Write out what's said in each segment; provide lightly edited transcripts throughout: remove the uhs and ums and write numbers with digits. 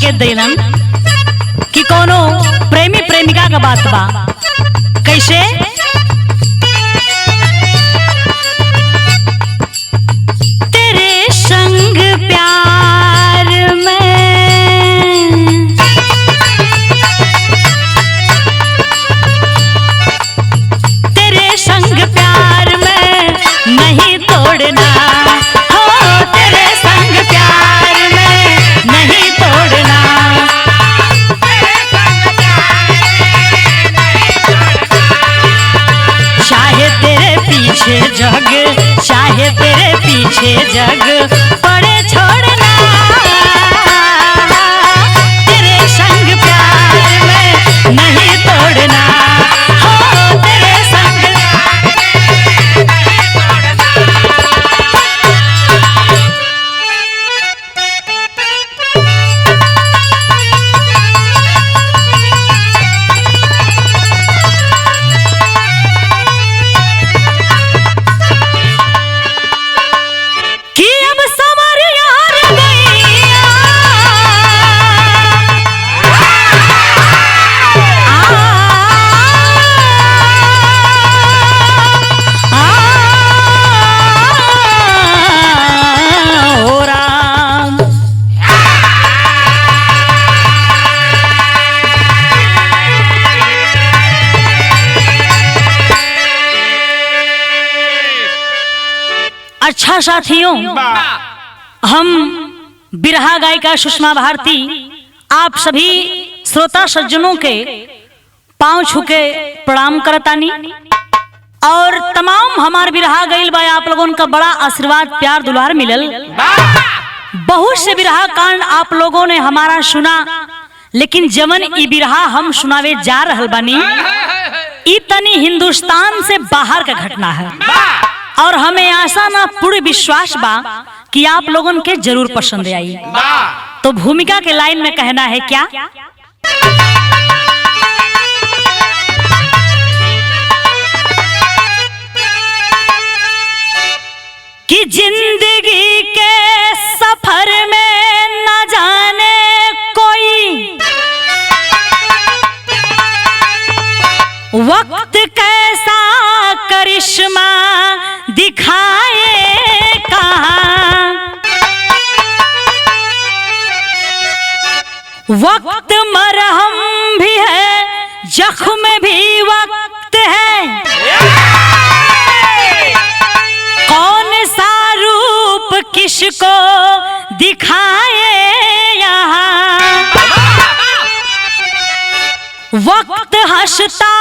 संकेत दिलन कि कोनो प्रेमी प्रेमिका का बात बा। कैसे? तेरे संग प्यार में, तेरे संग प्यार में नहीं तोड़ना, हो तेरे संग प्यार में नहीं तोड़ना। चाहे तेरे पीछे जग, चाहे तेरे पीछे जग पड़े छोड़ना, तेरे संग प्यार में नहीं तोड़ना, हो तेरे संग। कि अब समर यार गैया, हो राम। अच्छा साथियों, हम बिरहा गायिका सुषमा भारती आप सभी श्रोता सज्जनों के पांव छूके प्रणाम करतानी और तमाम हमार बिरहा गईल बा आप लोगों का बड़ा आशीर्वाद प्यार दुलार मिलल। बहुत से बिरहा कांड आप लोगों ने हमारा सुना, लेकिन जमन ई बिरहा हम सुनावे जा रहल बानी ई तनी हिंदुस्तान से बाहर का घटना है और हमें आशा ना पूर्ण विश्वास बा कि आप लोगों के जरूर पसंद आई। तो भूमिका के लाइन में कहना है क्या? कि जिंदगी के सफर में न जाने कोई वक्त कैसा करिश्मा दिखाए कहाँ, वक्त मरहम भी है जख्म भी वक्त है, कौन सा रूप किसको दिखाए यहाँ, वक्त हंसता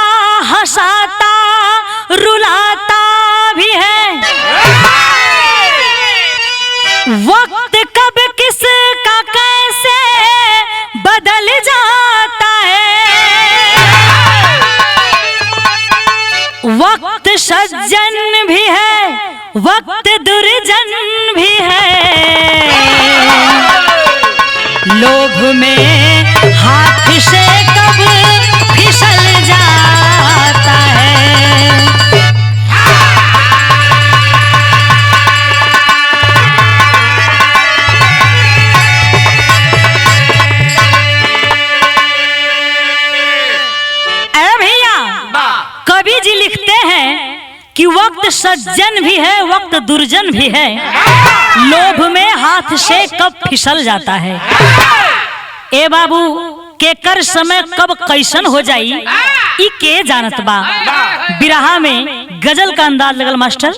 हंसाता रुलाता भी है, वक्त कब किसका कैसे बदल जाता है, वक्त सज्जन भी है वक्त दुर्जन भी है, लोभ में हाथ से कब फिसल जाता है। अरे भैया, कवि जी लिखते हैं कि वक्त सज्जन भी है वक्त दुर्जन भी है, लोभ में हाथ से कब फिसल जाता है। ए बाबू, केकर समय कब कैसन हो जाई ई के जानत बा। बिरहा में गजल का अंदाज लगल मास्टर।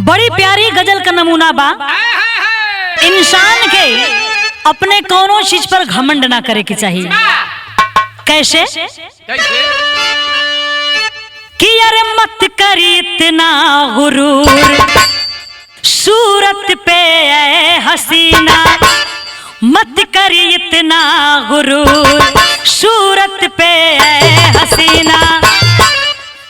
बड़ी प्यारी गजल का नमूना बा। इंसान के अपने कोनो चीज पर घमंड ना करे के चाहिए। कैसे? कि अरे मत करी इतना गुरूर सूरत पे ऐ हसीना, मत करी इतना गुरूर सूरत पे ऐ हसीना,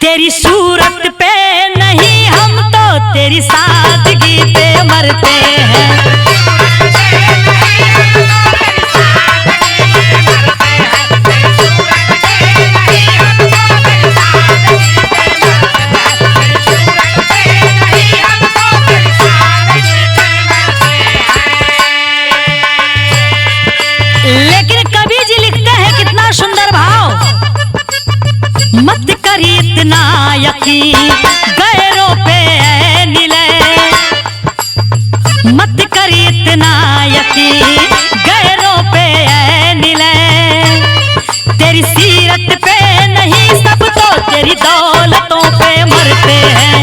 तेरी सूरत पे नहीं हम तो तेरी सादगी पे मरते हैं। मत करी इतना यकीन गैरों पे ऐ नीले, मत करी इतना यकीन गैरों पे ऐ नीले, तेरी सीरत पे नहीं सब तो तेरी दौलतों पे मरते हैं।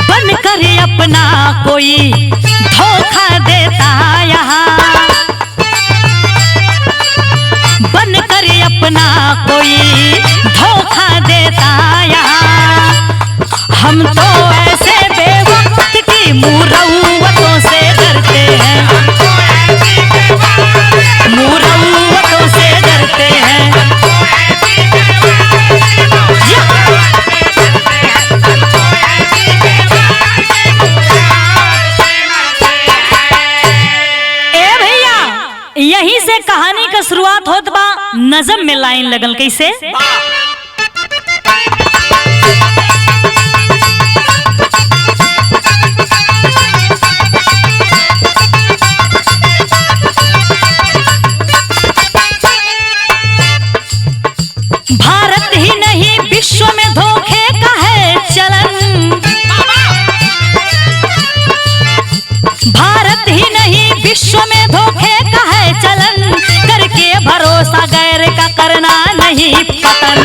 बन कर अपना कोई धोखा देता यहाँ, बन कर अपना कोई धोखा देता यहाँ, हम तो ऐसे बेवक्त की मुरव्वतों से डरते हैं, मुरव्वतों से डरते हैं। यहीं से कहानी का शुरुआत होत बा। नज़म में लाइन लगल कैसे? भारत ही नहीं विश्व में धोखे का है चलन, भारत ही नहीं विश्व में धोखे का है चलन, करके भरोसा गैर का करना नहीं पतन।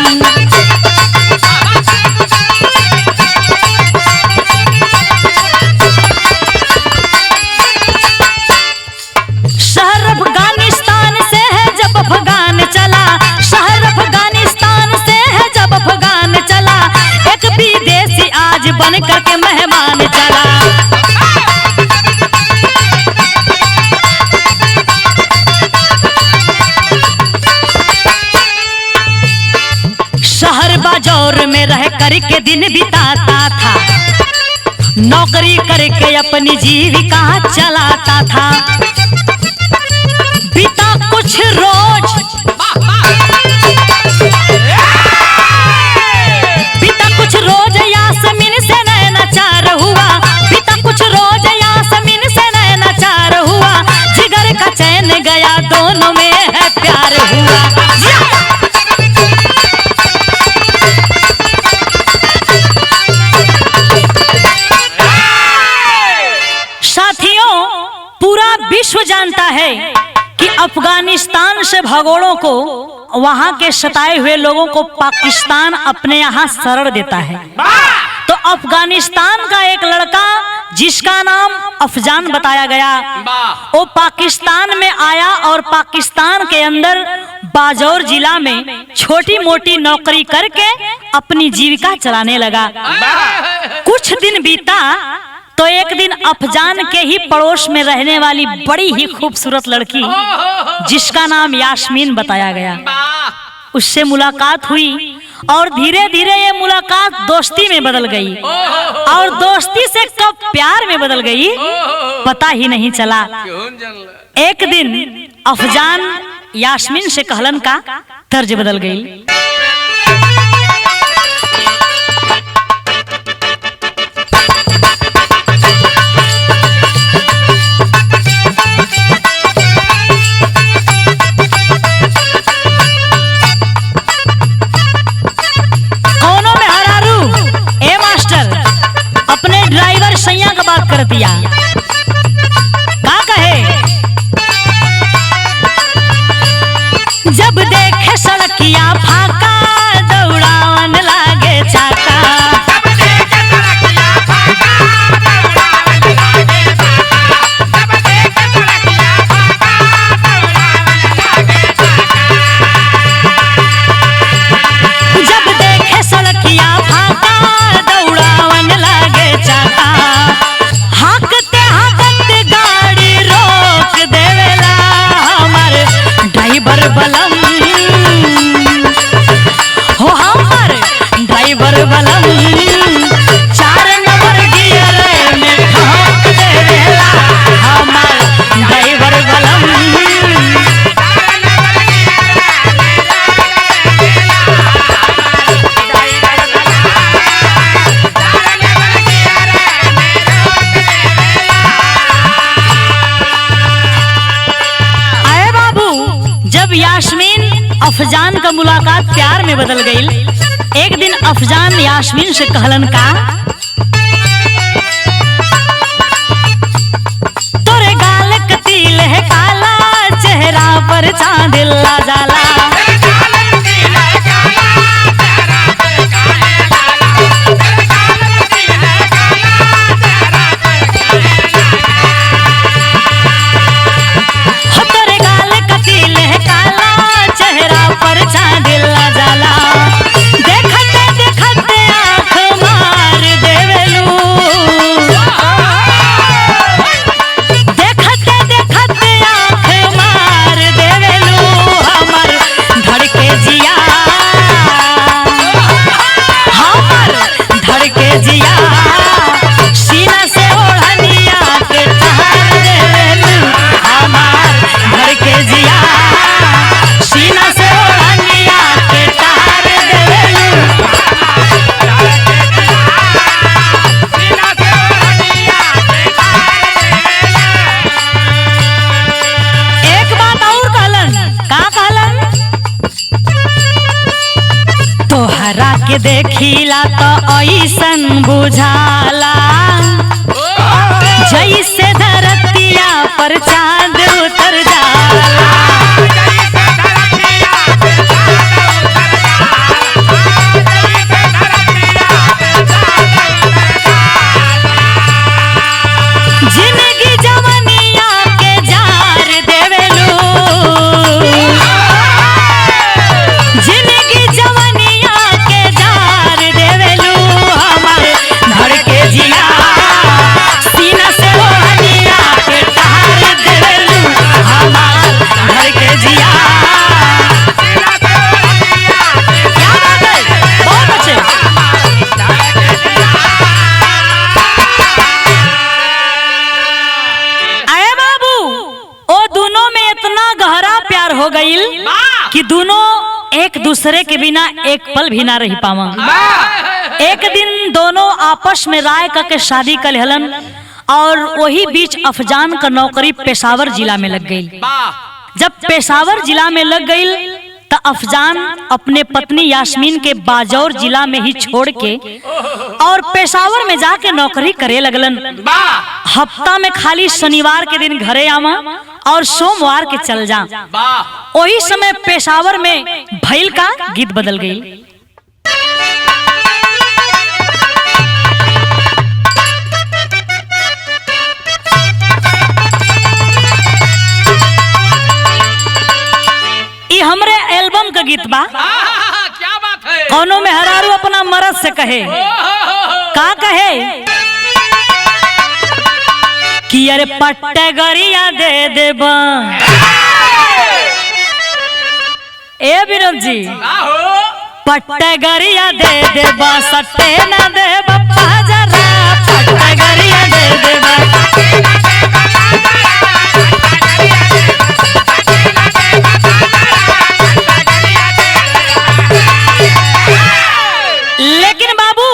शहर अफगानिस्तान से है जब अफगान चला, शहर अफगानिस्तान से है जब अफगान चला, एक विदेशी आज बन करके मेहमान चला। शहर बाजार में रह करके दिन बिताता था, नौकरी करके अपनी जीविका चलाता था, बीता कुछ रोज, बीता कुछ रोज यास्मीन से नैनाचार हुआ, बीता कुछ रोज यास्मीन से नैनाचार हुआ, जिगर का चैन गया दोनों में है प्यार हुआ। विश्व जानता है कि अफगानिस्तान से भगोड़ों को, वहां के सताए हुए लोगों को पाकिस्तान अपने यहाँ शरण देता है। तो अफगानिस्तान का एक लड़का जिसका नाम अफजान बताया गया, वो पाकिस्तान में आया और पाकिस्तान के अंदर बाजौर जिला में छोटी मोटी नौकरी करके अपनी जीविका चलाने लगा। कुछ दिन बीता तो एक दिन अफजान के ही पड़ोस में रहने वाली बड़ी ही खूबसूरत लड़की जिसका नाम यास्मीन बताया गया, उससे मुलाकात हुई और धीरे धीरे ये मुलाकात दोस्ती में बदल गई और दोस्ती से कब प्यार में बदल गई पता ही नहीं चला। एक दिन अफजान यास्मीन से कहलन का तर्ज बदल गई। अपने ड्राइवर सैया का बात कर दिया, का कहे जब देखे सड़किया फाका दौड़ावन लागे चाका, जब देखे सड़किया फाका दौड़ावन लागे चाका, हाकते हाकते गाड़ी रोक देवेला हमार ड्राइवर बलम, हो हमार ड्राइवर बलम, 4 नंबर गियर में ठोक देवेला हमार ड्राइवर बलम। जब यास्मीन अफजान का मुलाकात प्यार में बदल गई। एक दिन अफजान यास्मीन से कहलन का, तोरे गाल कतील है काला, चेहरा पर चांद ला जाला। के देखिला तो ऐसन बुझाला, जैसे धरतिया पर चांद उतर जाला। जिंदगी जवनिया के जार देवेलू, जिंदगी जवनिया के जार देवेलू, हमार घर के जिया सीना से ओढ़निया के तार देवेलू, हमार घर के जिया सीना से ओढ़निया के। क्या बात है, बहुत अच्छे। हो गईल कि दोनों एक दूसरे के बिना एक पल भी ना रह पावा। एक दिन दोनों आपस में राय करके शादी कर लेहलन और वही बीच अफजान का नौकरी पेशावर जिला में लग गई। जब पेशावर जिला में लग गई तो अफजान अपने पत्नी यास्मीन के बाजौर जिला में ही छोड़ के और पेशावर में जाके नौकरी करे लगलन। हफ्ता में खाली शनिवार के दिन घरे आवा और सोमवार के चल जा। वही समय पेशावर में भैल का गीत बदल गई। ये हमरे एल्बम का गीत बा। क्या बात है। कौनो में हरारू अपना मर्द से कहे, का कहे कि अरे पट्टे गरिया दे देबा। ए विनोद जी, पट्टे गरिया दे देबा, सट्टे न देबा पाजरा, पट्टे गरिया दे देबा। लेकिन बाबू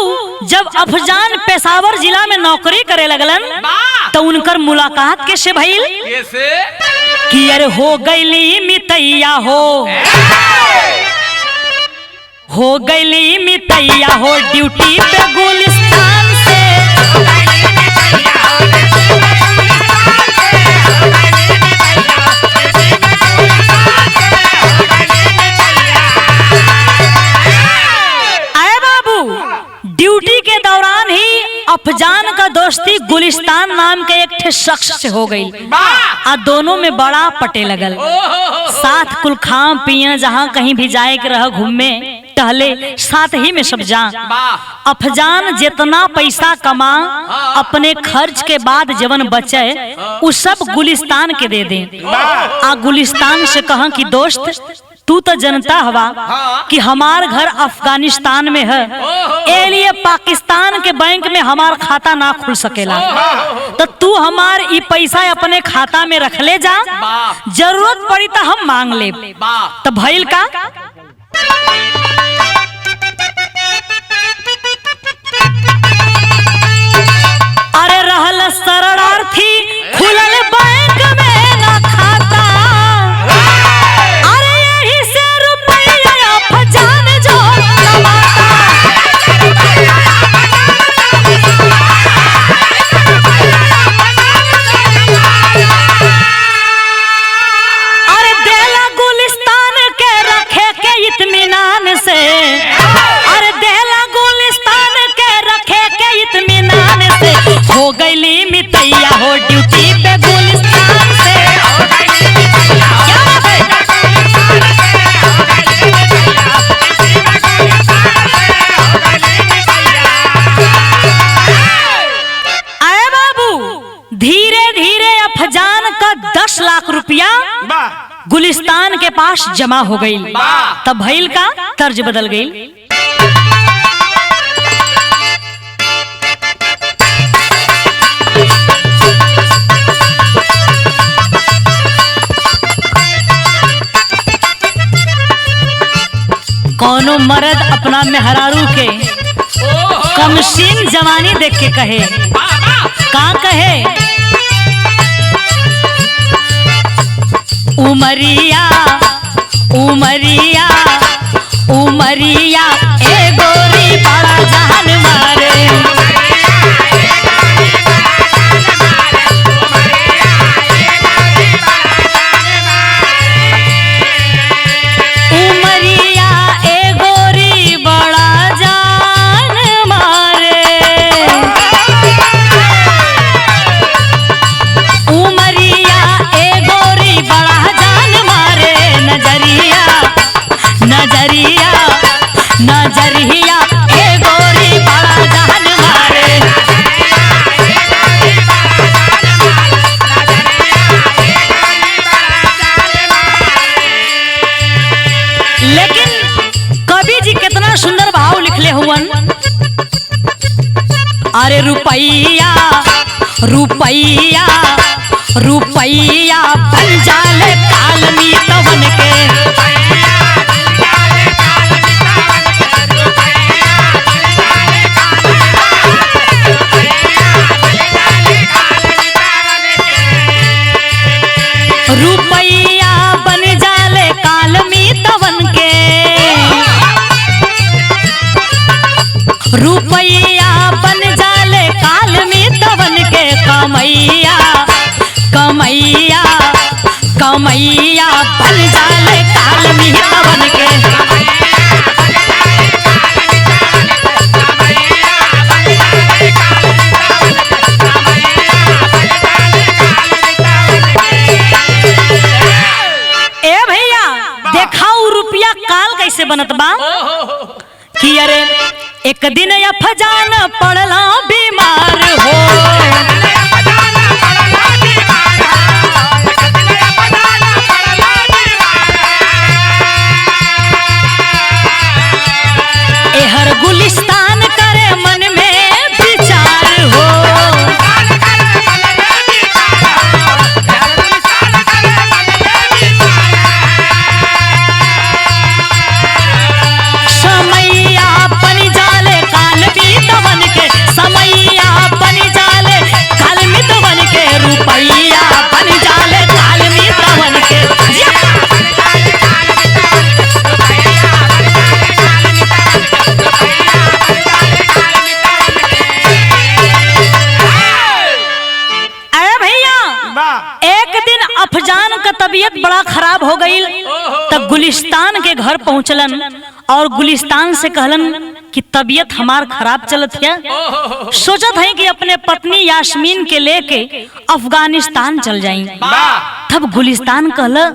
जब अफजान पेशावर जिला में नौकरी करे लगलन तो उनकर मुलाकात कैसे भइल? कैसे? कि अरे हो गईली मितैया हो गईली मितैया हो ड्यूटी पे गुलिस्तान से। आए बाबू, ड्यूटी के दौरान ही अफजान का दोस्ती गुलिस्तान नाम के एक शख्स से हो गई और दोनों में बड़ा पटे लगल। साथ कुल खाम पिया, जहाँ कहीं भी जाए के रह घूमे टहले साथ ही में सब जा। अफजान जितना पैसा कमा अपने खर्च के बाद जवन बचे उस सब गुलिस्तान के दे दे। आ गुलिस्तान से कहा कि दोस्त तू तो जनता हवा कि हमार घर अफगानिस्तान में है, ए लिए पाकिस्तान के बैंक में हमार खाता ना खुल सकेला, तो तू हमार ये पैसा अपने खाता में रख ले जा, जरूरत पड़ी तो हम मांग ले। तो भइल का अरे रहल शरणार्थी खुलल बैंक में ना खाता, अरे गुलिस्तान के पास जमा हो गई। तब भइल का तर्ज बदल गई। कौनो मर्द अपना मेहरारू के कमसीन जवानी देख के कहे, का कहे, उमरिया उमरिया उमरिया ए गोरी बड़ा जान मारे। उमरिया ए गोरी बड़ा जान मारे। उमरिया ए गोरी बड़ा जान मारे। नजरिया नजरिया नजरिया ए गोरी बड़ा जान मारे। लेकिन कवि जी कितना सुंदर भाव लिखले हुवन। अरे रुपैया रुपैया रुपैया बन जाले कालमी तवन के। रुपैया बन जाले कालमी तवन के। रुपैया बन जाले कालमी तवन के। कमैया कमैया कमैया बन जाले कालमी तवन के। ए भैया देखाऊ रुपया काल कैसे बनत बा कि अरे एक दिन अफजान पड़ला बीमार हो। एहर गुलिस्तान करे मन में विचार हो। समैया बन जाले कालमी तवन के। समैया बन जाले कालमी तवन के। रुपैया बन जाले कालमी तवन के। अरे भैया एक दिन अफजान का तबीयत बड़ा खराब हो गई। तब गुलिस्तान के घर पहुंचलन और गुलिस्तान से कहलन कि तबीयत हमार खराब चलत है। सोचत है कि अपने पत्नी यास्मीन के लेके अफगानिस्तान चल जाई। तब गुलिस्तान कहला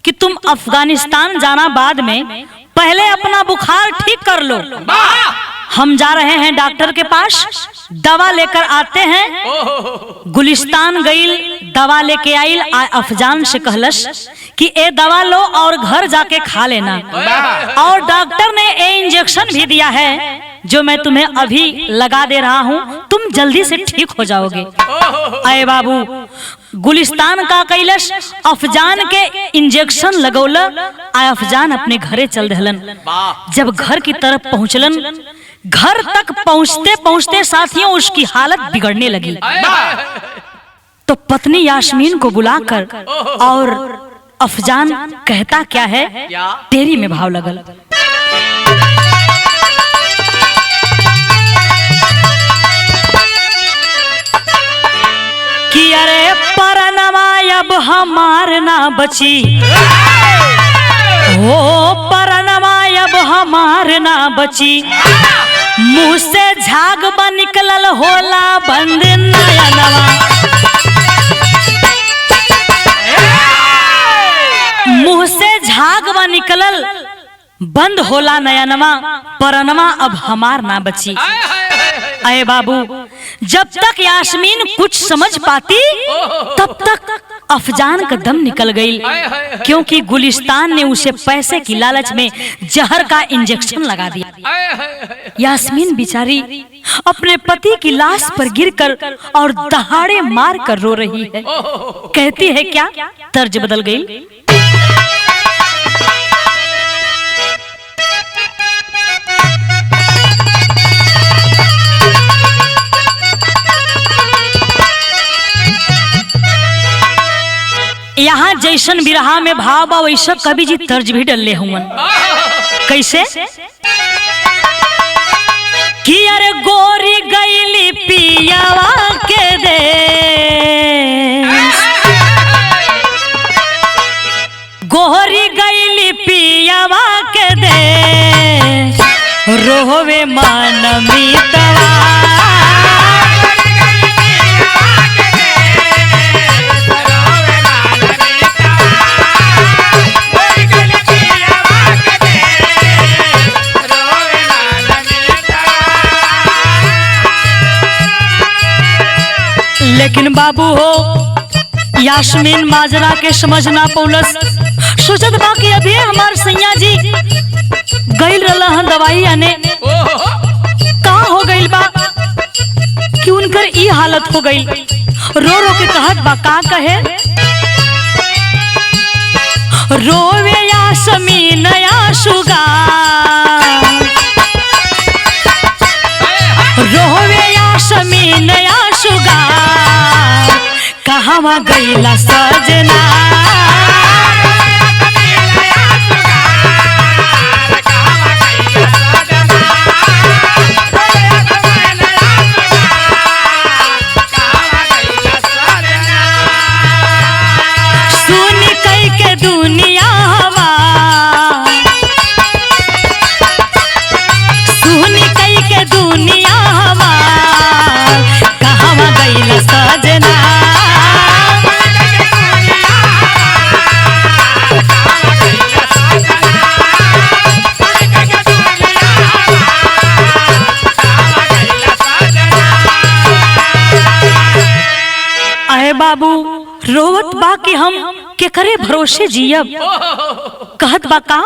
कि तुम अफगानिस्तान जाना बाद में, पहले अपना बुखार ठीक कर लो। हम जा रहे हैं डॉक्टर के पास, दवा लेकर आते हैं। गुलिस्तान गईल, दवा लेके आइल। अफजान से कहलस कि ए दवा लो और घर जाके खा लेना। और डॉक्टर ने ए इंजेक्शन भी दिया है जो मैं तुम्हें अभी लगा दे रहा हूँ, तुम जल्दी से ठीक हो जाओगे। अरे बाबू गुलिस्तान का कैलस, अफजान के इंजेक्शन लगौला। अफजान अपने घरे चल दहलन। जब घर की तरफ पहुंचलन, घर तक पहुंचते पहुंचते साथियों उसकी हालत बिगड़ने लगी। तो पत्नी यास्मीन को बुलाकर और अफजान कहता क्या है, तेरी में भाव लगल। कि अरे परनमा अब हमार ना बची हो। परनमा अब हमार ना बची। मुंह से झाग बा निकलल होला बंद नयनवा। मुंह से झाग बा निकलल बंद होला नयनवा। परनमा अब हमार ना बची। अरे बाबू, जब तक यास्मीन कुछ समझ पाती तब तक अफजान का दम निकल गई, क्योंकि गुलिस्तान ने उसे पैसे की लालच में जहर का इंजेक्शन लगा दिया। यास्मीन बेचारी अपने पति की लाश पर गिरकर और दहाड़े मार कर रो रही है। कहती है क्या? तर्ज बदल गई। यहाँ जैसन बिरहा में भाव बा वैसा कवि जी तर्ज भी डलले हुवन। कैसे? कि अरे गोरी गईली पियावा के दे, गोरी गईली पियावा के दे, रोवे मन मीतवा। लेकिन बाबू हो, यास्मीन माजरा के समझ ना पौलस। सोचत बा कि अभी हमार सैया जी गइल रहला हन दवाई आने, कहाँ हो गइल बा कि उनकर ई हालत हो गइल। रो रो के कहत बा, का कहे? रोवे यास्मीन आशुगा, रोवे यास्मीन आशुगा, कहाँ गईला सजना। सुन कई के दुनिया हमार, सुन कई के दुनिया हमार, कहाँ गईला सजना। बाबू रोवत बा कि हम के करे भरोसे जियब। कहत बा का?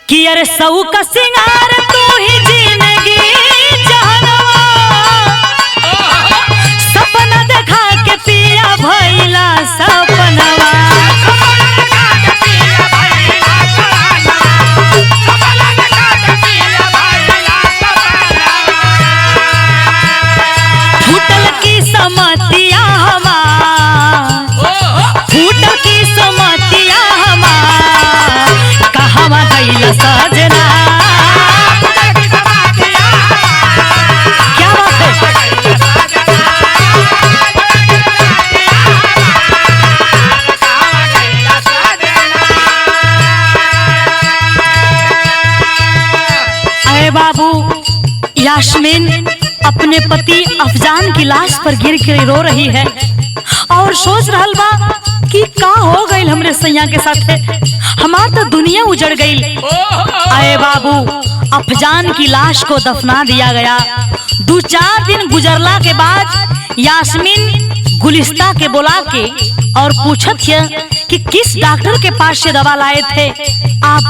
कि अरे सऊ का सिंगार तू ही जिंदगी जहनवा, सपना देखा के पिया भइला सपनवा। फूटल की समतिया हमार, फूटल की समतिया हमार, कहवा गइला सजना। क्या बात है? अरे बाबू, यास्मीन अपने पति अफजान की लाश पर गिर के रो रही है और सोच रहल बा कि का हो गइल हमरे सैया के साथ, हमार तो दुनिया उजड़ गइल। अरे बाबू, अफजान की लाश को दफना दिया गया। 2-4 दिन गुजरला के बाद यास्मीन गुलिस्ता के बुला के और पूछत है कि किस डॉक्टर के पास ये दवा लाए थे आप,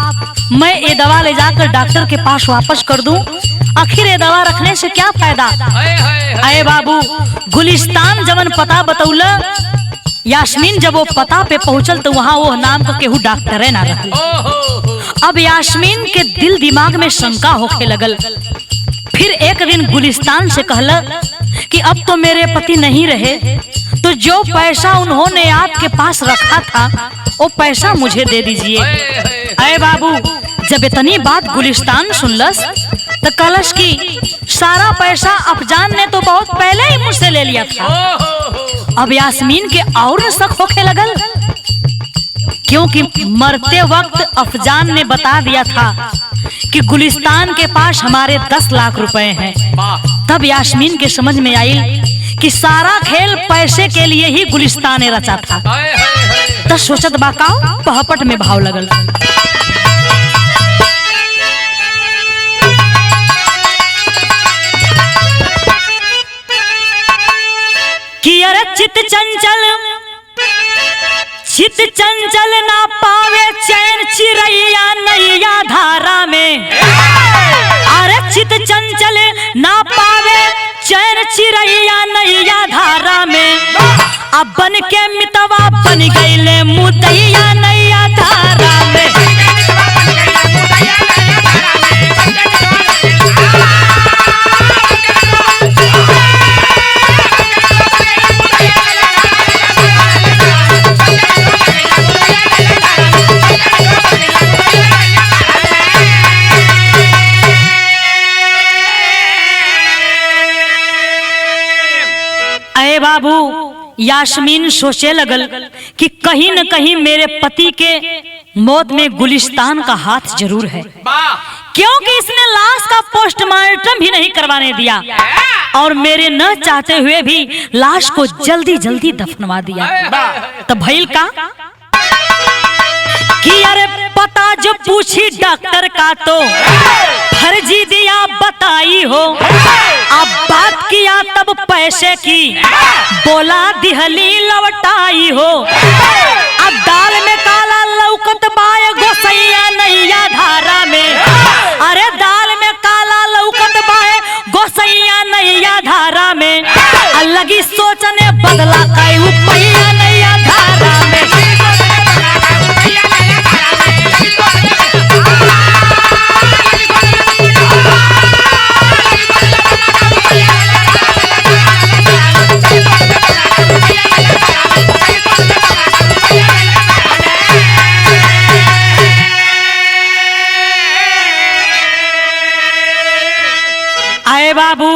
मैं ये दवा ले जाकर डॉक्टर के पास वापस कर दूं, आखिर ये दवा रखने से क्या फायदा। अरे बाबू, गुलिस्तान जवन पता बतौला, यास्मीन जब वो पता पे पहुंचल तो वहाँ वो नाम का केहू डॉक्टर है ना रहल। अब यास्मीन के दिल दिमाग में शंका होके लगल। फिर एक दिन गुलिस्तान से कहला कि अब तो मेरे पति नहीं रहे, तो जो पैसा उन्होंने आपके पास रखा था वो पैसा मुझे दे दीजिए। अरे बाबू, जब इतनी बात गुलिस्तान सुनलस तो कलश की सारा पैसा अफजान ने तो बहुत पहले ही मुझसे ले लिया था। अब यास्मीन के और शक होके लगल, क्योंकि मरते वक्त अफजान ने बता दिया था कि गुलिस्तान के पास हमारे 10 लाख रुपए हैं। तब यास्मीन के समझ में आई कि सारा खेल पैसे के लिए ही गुलिस्तान ने रचा था। तो सोचत बाका पहपट में भाव लगल। चित चंचल ना पावे चैन चिरैया नैया धारा में। अरे चित चंचल ना पावे चैन चिरैया नैया धारा में। अब बन के मितवा बन गईले मुदैया नैया धारा में। अरे बाबू, यास्मीन सोचे लगल कि कहीं न कहीं मेरे पति के मौत में गुलिस्तान का हाथ जरूर है, क्योंकि इसने लाश का पोस्टमार्टम भी नहीं करवाने दिया और मेरे न चाहते हुए भी लाश को जल्दी जल्दी दफनवा दिया। तब भइल का कि अरे पता जो पूछी डॉक्टर का तो फर्जी दिया बताई हो। अब बात किया तब पैसे की बोला दिहली लौटाई हो। अब दाल में काला लौकत बाय गोसैया नैया धारा में। अरे दाल में काला लौकत बाय गोसैया नैया धारा में। अलगी सोचने बदला कई उपैया नैया धारा में। आए बाबू,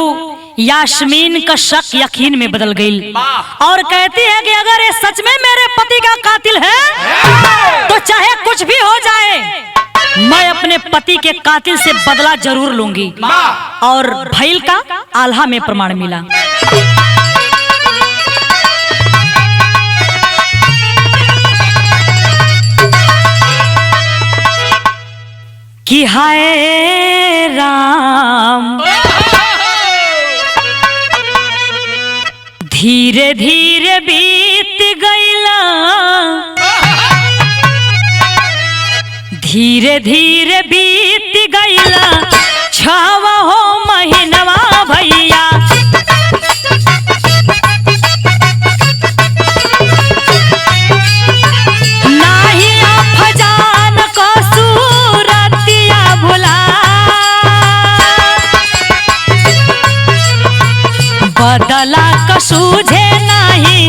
यास्मीन का शक यकीन में बदल गई और कहती है कि अगर ये सच में मेरे पति का कातिल है तो चाहे कुछ भी हो जाए, मैं अपने पति के कातिल से बदला जरूर लूंगी। और भइल का आल्हा में प्रमाण मिला। कि हाय राम, धीरे धीरे बीत गईला, धीरे धीरे बीत गईला 6 महीनवा भैया। नाही अफजान को सूरतिया भुला, बदला का सूझे नहीं,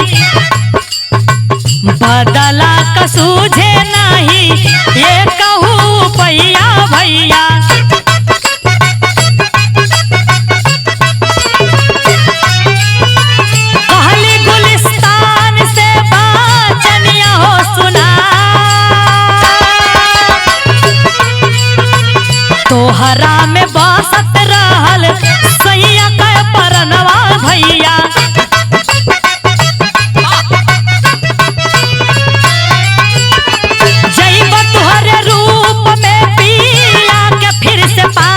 बदला का सूझे नहीं, ये कहूँ भैया भैया। कहली गुलिस्तान से बाचनिया हो सुना, तोहरा में बसत रहल सैया का परनवा भैया। जैब तुहरे रूप में पिया के फिर से पा,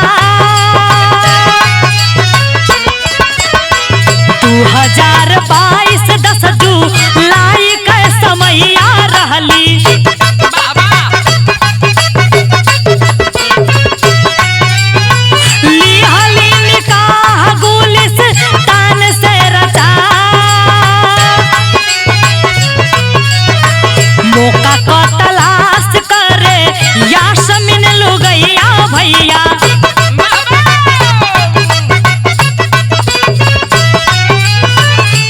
2022 10 जुलाई के समैया रहली। लिहली निकाह गुलिस्तान से रचा, मौका को तलाश करे यास्मीन लुगैया भैया।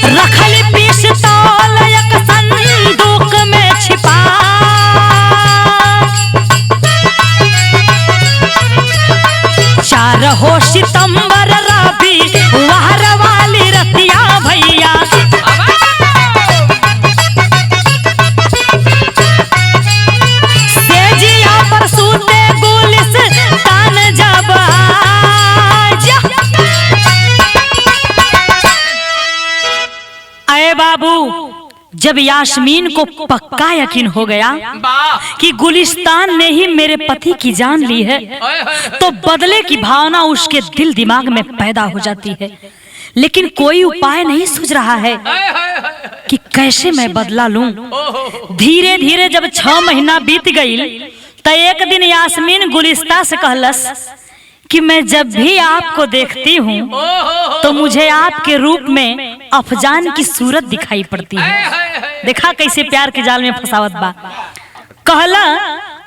रखली पिस्तौल एक संदूक में छिपा, 4 सितंबर रवि वार वाली रतिया भैया। सेजिया पर सूते गुलिस्तान जब आज। अरे बाबू, जब यास्मीन को पक्का यकीन हो गया कि गुलिस्तान ने ही मेरे पति की जान ली है, तो बदले की भावना उसके दिल दिमाग में पैदा हो जाती है, लेकिन कोई उपाय नहीं सूझ रहा है। कि कैसे मैं बदला लूं। धीरे धीरे जब 6 महीना बीत गई तो एक दिन यास्मीन गुलिस्ता से कहलस कि मैं जब भी आपको देखती हूँ तो मुझे आपके रूप में अफजान की सूरत दिखाई पड़ती है। देखा कैसे प्यार के जाल में फसावत बा। कहला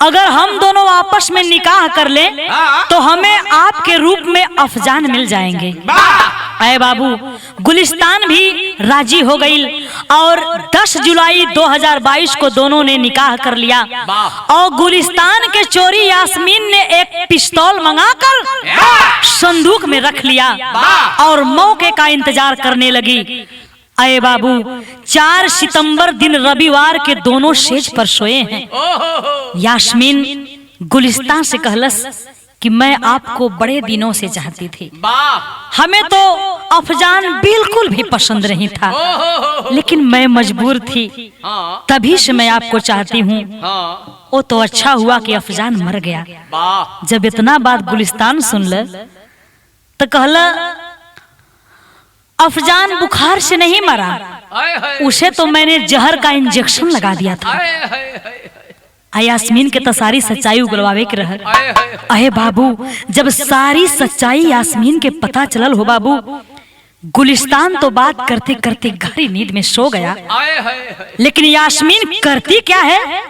अगर हम दोनों आपस में निकाह कर लें तो हमें आपके रूप में अफजान मिल जाएंगे। अरे बाबू गुलिस्तान भी राजी हो गई और 10 जुलाई 2022 को दोनों ने निकाह कर लिया। और गुलिस्तान के चोरी यास्मीन ने एक पिस्तौल मंगाकर संदूक में रख लिया और मौके का इंतजार करने लगी। अरे बाबू 4 सितंबर दिन रविवार के दोनों सेज पर सोए हैं। यास्मीन गुलिस्तान से कहलस कि मैं आपको बड़े दिनों से चाहती थी, हमें तो अफजान बिल्कुल भी पसंद नहीं था, लेकिन मैं मजबूर थी, तभी से मैं आपको चाहती हूँ। वो तो अच्छा हुआ कि अफजान मर गया। जब इतना बात गुलिस्तान सुन ल तो कहला अफजान बुखार से नहीं मरा, उसे तो मैंने जहर का इंजेक्शन लगा दिया था। यास्मीन के तो सारी सच्चाई उगलवावे के रह। अहे बाबू जब सारी सच्चाई यास्मीन के पता चलल हो बाबू, गुलिस्तान तो बात करते करते गहरी नींद में सो गया। लेकिन यास्मीन करती क्या है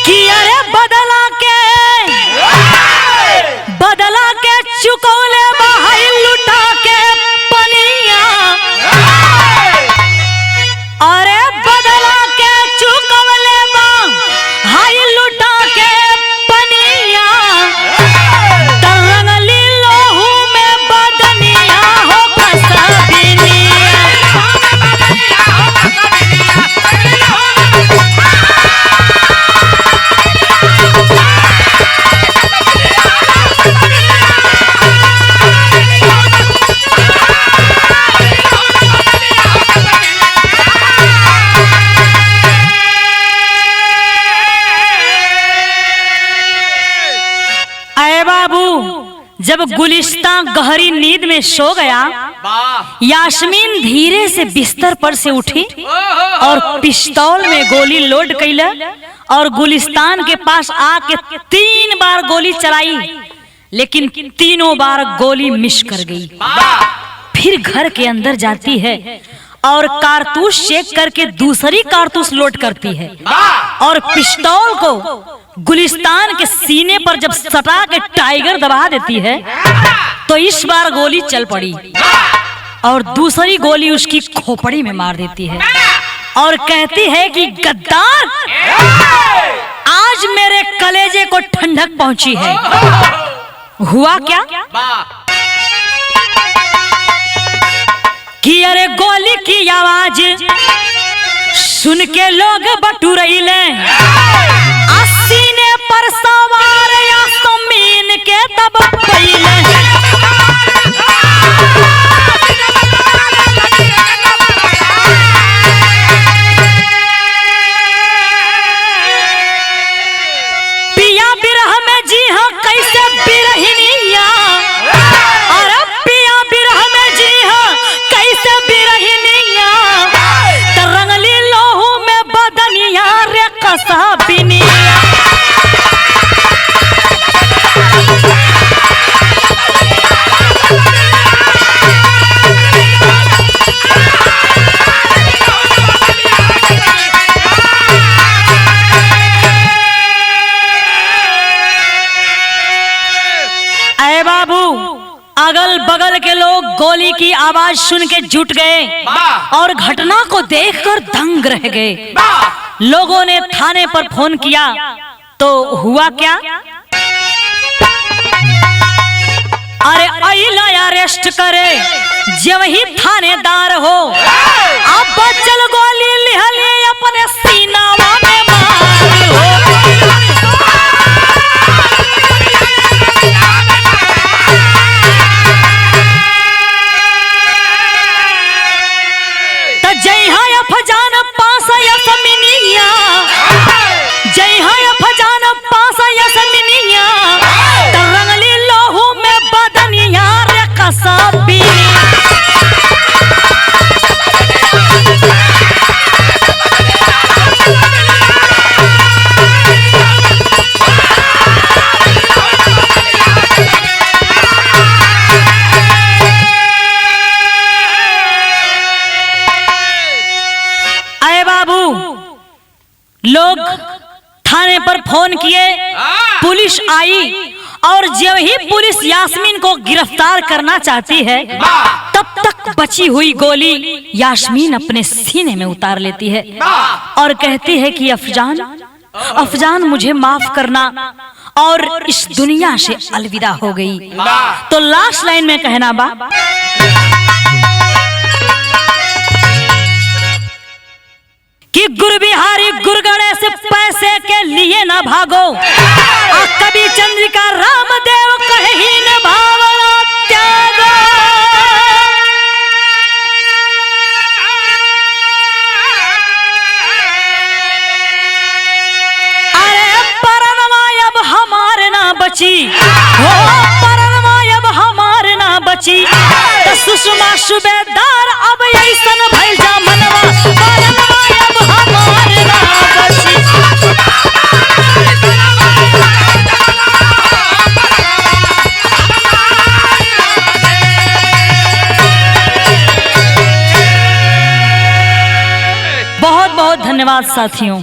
कि अरे बदला के चुकौले बहाई लुटा के पनिया, अरे बदला के चुकौले बहाई लुटा के पनिया, तरंगली लोहू में बदनिया हो फसबिनिया। जब गुलिस्तान गहरी नींद में सो गया, यास्मीन धीरे से बिस्तर पर से उठी और पिस्तौल में गोली लोड कैला और गुलिस्तान के पास आके 3 बार गोली चलाई, लेकिन तीनों बार गोली मिस कर गई। फिर घर के अंदर जाती है और कारतूस चेक करके दूसरी कारतूस लोड करती है और पिस्तौल को गुलिस्तान के सीने पर जब सटा के टाइगर दबा देती है तो इस बार गोली चल पड़ी और दूसरी गोली उसकी खोपड़ी में मार देती है और कहती है कि गद्दार, आज मेरे कलेजे को ठंडक पहुंची है। हुआ क्या कि अरे गोली की आवाज सुन के लोग बटुरैले, सीने पर सवार यास्मीन के तब पहिले। पिया बिरह में जी हाँ कैसे बिरहिनिया, अरे पिया बिरह में जी हाँ कैसे बिरहिनिया, तरंगली लोहू में बदनिया रे कसाबिनिया। अगल बगल के लोग गोली की आवाज सुन के जुट गए और घटना को देखकर दंग रह गए। लोगों ने थाने पर फोन किया तो हुआ क्या, अरे अइला अरेस्ट करे जब ही थानेदार हो, अब बचल गोली लिहले अपने सीनावा में मार हो। तरंगली लोहू में बदनिया अरे बाबू, लोग थाने पर फोन किए, पुलिस आई और जब ही पुलिस यास्मीन को गिरफ्तार करना चाहती है तब तक बची हुई गोली यास्मीन अपने सीने में उतार लेती है और कहती है कि अफजान मुझे माफ करना, और इस दुनिया से अलविदा हो गई। तो लास्ट लाइन में कहना बा, कि गुरु बिहारी गुरु गणेश पैसे के लिए न भागो, कवि चंद्रिका रामदेव कहे ही न भावना त्यागो। अरे परनमा अब हमारे ना बची, हो परनमा अब हमारे ना बची, तो सुषमा सूबेदार अब ऐसन भइल जा मनवा, परनमा अब हमारे ना बची। बहुत बहुत धन्यवाद साथियों।